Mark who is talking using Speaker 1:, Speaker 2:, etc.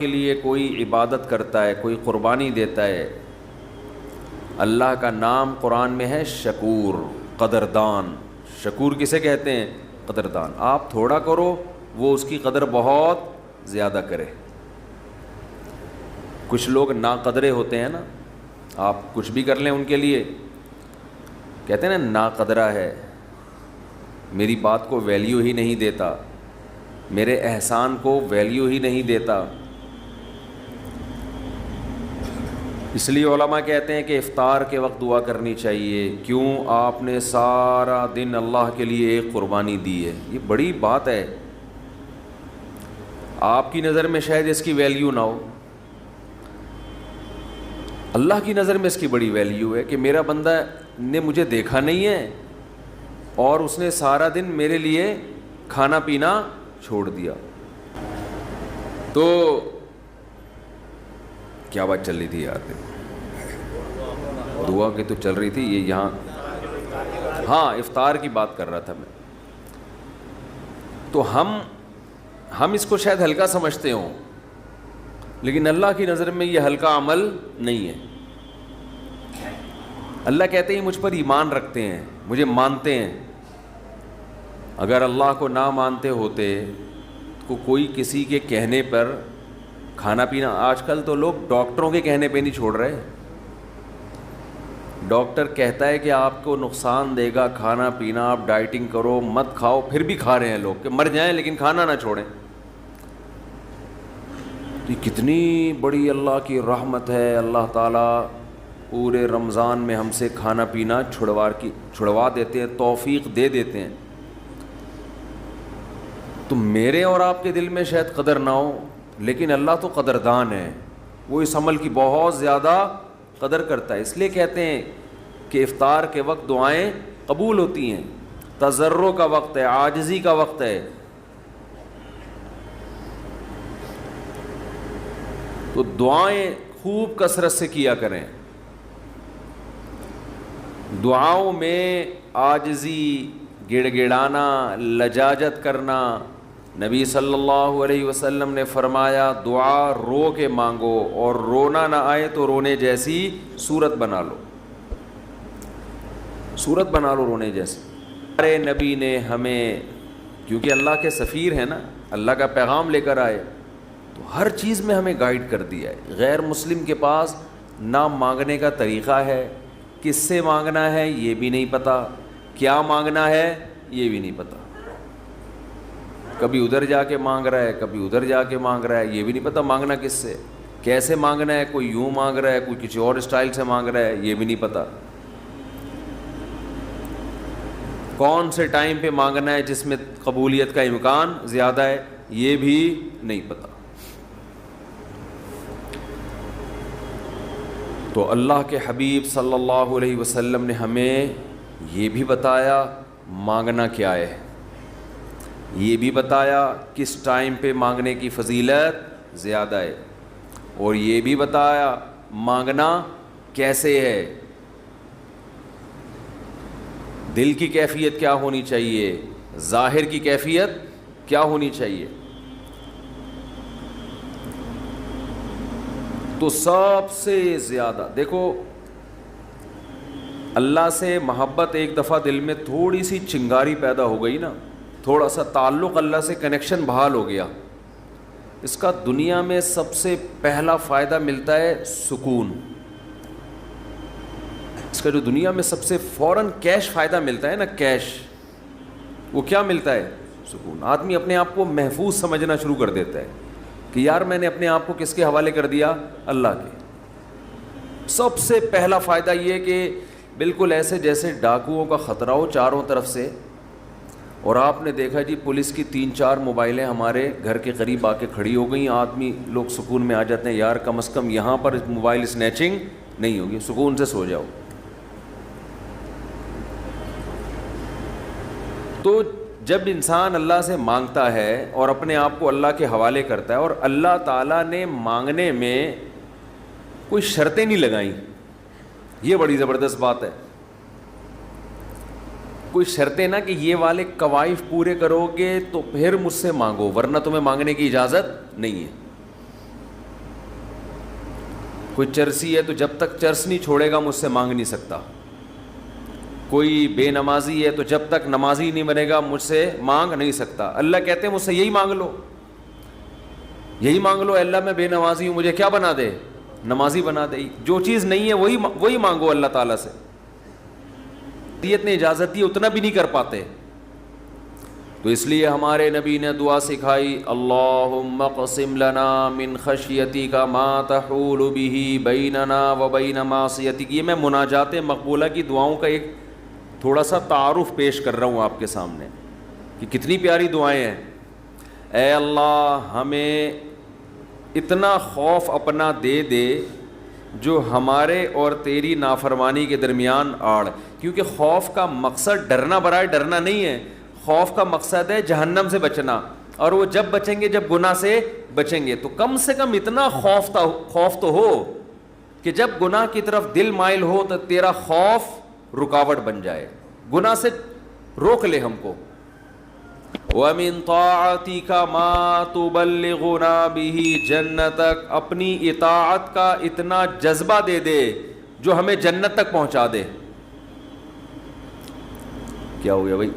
Speaker 1: کے لیے کوئی عبادت کرتا ہے، کوئی قربانی دیتا ہے، اللہ کا نام قرآن میں ہے شکور، قدردان۔ شکور کسے کہتے ہیں؟ قدردان۔ آپ تھوڑا کرو، وہ اس کی قدر بہت زیادہ کرے۔ کچھ لوگ ناقدرے ہوتے ہیں نا، آپ کچھ بھی کر لیں ان کے لیے، کہتے ہیں نا ناقدرہ ہے، میری بات کو ویلیو ہی نہیں دیتا، میرے احسان کو ویلیو ہی نہیں دیتا۔ اس لیے علماء کہتے ہیں کہ افطار کے وقت دعا کرنی چاہیے، کیوں؟ آپ نے سارا دن اللہ کے لیے ایک قربانی دی ہے۔ یہ بڑی بات ہے، آپ کی نظر میں شاید اس کی ویلیو نہ ہو، اللہ کی نظر میں اس کی بڑی ویلیو ہے کہ میرا بندہ نے مجھے دیکھا نہیں ہے اور اس نے سارا دن میرے لیے کھانا پینا چھوڑ دیا۔ تو کیا بات چل رہی تھی یار؟ دعا کی تو چل رہی تھی، یہ یہاں ہاں افطار کی بات کر رہا تھا میں۔ تو ہم اس کو شاید ہلکا سمجھتے ہوں، لیکن اللہ کی نظر میں یہ ہلکا عمل نہیں ہے۔ اللہ کہتے ہیں مجھ پر ایمان رکھتے ہیں، مجھے مانتے ہیں۔ اگر اللہ کو نہ مانتے ہوتے تو کوئی کسی کے کہنے پر کھانا پینا، آج کل تو لوگ ڈاکٹروں کے کہنے پہ نہیں چھوڑ رہے۔ ڈاکٹر کہتا ہے کہ آپ کو نقصان دے گا کھانا پینا، آپ ڈائٹنگ کرو، مت کھاؤ، پھر بھی کھا رہے ہیں لوگ کہ مر جائیں لیکن کھانا نہ چھوڑیں۔ تو یہ کتنی بڑی اللہ کی رحمت ہے، اللہ تعالیٰ پورے رمضان میں ہم سے کھانا پینا چھڑوا دیتے ہیں، توفیق دے دیتے ہیں۔ تو میرے اور آپ کے دل میں شاید قدر نہ ہو، لیکن اللہ تو قدردان ہے، وہ اس عمل کی بہت زیادہ قدر کرتا ہے۔ اس لیے کہتے ہیں کہ افطار کے وقت دعائیں قبول ہوتی ہیں، تضرع کا وقت ہے، عاجزی کا وقت ہے۔ تو دعائیں خوب کثرت سے کیا کریں، دعاؤں میں عاجزی، گڑ گڑانا، لجاجت کرنا۔ نبی صلی اللہ علیہ وسلم نے فرمایا دعا رو کے مانگو، اور رونا نہ آئے تو رونے جیسی صورت بنا لو، صورت بنا لو رونے جیسی۔ ہمارے نبی نے ہمیں، کیونکہ اللہ کے سفیر ہیں نا، اللہ کا پیغام لے کر آئے، تو ہر چیز میں ہمیں گائیڈ کر دیا ہے۔ غیر مسلم کے پاس نہ مانگنے کا طریقہ ہے، کس سے مانگنا ہے یہ بھی نہیں پتہ، کیا مانگنا ہے یہ بھی نہیں پتہ، کبھی ادھر جا کے مانگ رہا ہے، کبھی ادھر جا کے مانگ رہا ہے، یہ بھی نہیں پتہ مانگنا کس سے، کیسے مانگنا ہے، کوئی یوں مانگ رہا ہے، کوئی کسی اور اسٹائل سے مانگ رہا ہے، یہ بھی نہیں پتہ، کون سے ٹائم پہ مانگنا ہے جس میں قبولیت کا امکان زیادہ ہے، یہ بھی نہیں پتہ۔ تو اللہ کے حبیب صلی اللہ علیہ وسلم نے ہمیں یہ بھی بتایا مانگنا کیا ہے، یہ بھی بتایا کس ٹائم پہ مانگنے کی فضیلت زیادہ ہے، اور یہ بھی بتایا مانگنا کیسے ہے، دل کی کیفیت کیا ہونی چاہیے، ظاہر کی کیفیت کیا ہونی چاہیے۔ تو سب سے زیادہ دیکھو، اللہ سے محبت ایک دفعہ دل میں تھوڑی سی چنگاری پیدا ہو گئی نا، تھوڑا سا تعلق اللہ سے کنیکشن بحال ہو گیا، اس کا دنیا میں سب سے پہلا فائدہ ملتا ہے سکون۔ اس کا جو دنیا میں سب سے فوراً کیش فائدہ ملتا ہے نا، کیش، وہ کیا ملتا ہے؟ سکون۔ آدمی اپنے آپ کو محفوظ سمجھنا شروع کر دیتا ہے کہ یار میں نے اپنے آپ کو کس کے حوالے کر دیا؟ اللہ کے۔ سب سے پہلا فائدہ یہ کہ بالکل ایسے جیسے ڈاکوؤں کا خطرہ ہو چاروں طرف سے، اور آپ نے دیکھا جی پولیس کی 3-4 موبائلیں ہمارے گھر کے قریب آ کے کھڑی ہو گئیں، آدمی لوگ سکون میں آ جاتے ہیں، یار کم از کم یہاں پر موبائل اسنیچنگ نہیں ہوگی، سکون سے سو جاؤ۔ تو جب انسان اللہ سے مانگتا ہے اور اپنے آپ کو اللہ کے حوالے کرتا ہے، اور اللہ تعالیٰ نے مانگنے میں کوئی شرطیں نہیں لگائیں، یہ بڑی زبردست بات ہے۔ کوئی شرطیں نہ کہ یہ والے قوائف پورے کرو گے تو پھر مجھ سے مانگو، ورنہ تمہیں مانگنے کی اجازت نہیں ہے۔ کوئی چرسی ہے تو جب تک چرس نہیں چھوڑے گا مجھ سے مانگ نہیں سکتا. کوئی بے نمازی ہے تو جب تک نمازی نہیں بنے گا مجھ سے مانگ نہیں سکتا. اللہ کہتے ہیں مجھ سے یہی مانگ لو, یہی مانگ لو, اللہ میں بے نمازی ہوں, مجھے کیا بنا دے, نمازی بنا دے. جو چیز نہیں ہے وہی مانگو اللہ تعالیٰ سے. شریعت نے اجازت دی اتنا بھی نہیں کر پاتے, تو اس لیے ہمارے نبی نے دعا سکھائی, اللہم اقسم لنا من خشیتک ما تحول به بیننا وبین معصیتک. یہ میں مناجات مقبولہ کی دعاؤں کا ایک تھوڑا سا تعارف پیش کر رہا ہوں آپ کے سامنے کہ کتنی پیاری دعائیں ہیں. اے اللہ ہمیں اتنا خوف اپنا دے دے جو ہمارے اور تیری نافرمانی کے درمیان آڑ. کیونکہ خوف کا مقصد ڈرنا برائے ڈرنا نہیں ہے, خوف کا مقصد ہے جہنم سے بچنا, اور وہ جب بچیں گے جب گناہ سے بچیں گے. تو کم سے کم اتنا خوف تو ہو کہ جب گناہ کی طرف دل مائل ہو تو تیرا خوف رکاوٹ بن جائے, گناہ سے روک لے ہم کو. وَمِن طَاعَتِكَ مَا تُبَلِّغُنَا بِهِ جَنَّتَكَ, اپنی اطاعت کا اتنا جذبہ دے دے جو ہمیں جنت تک پہنچا دے. کیا ہو گیا بھائی؟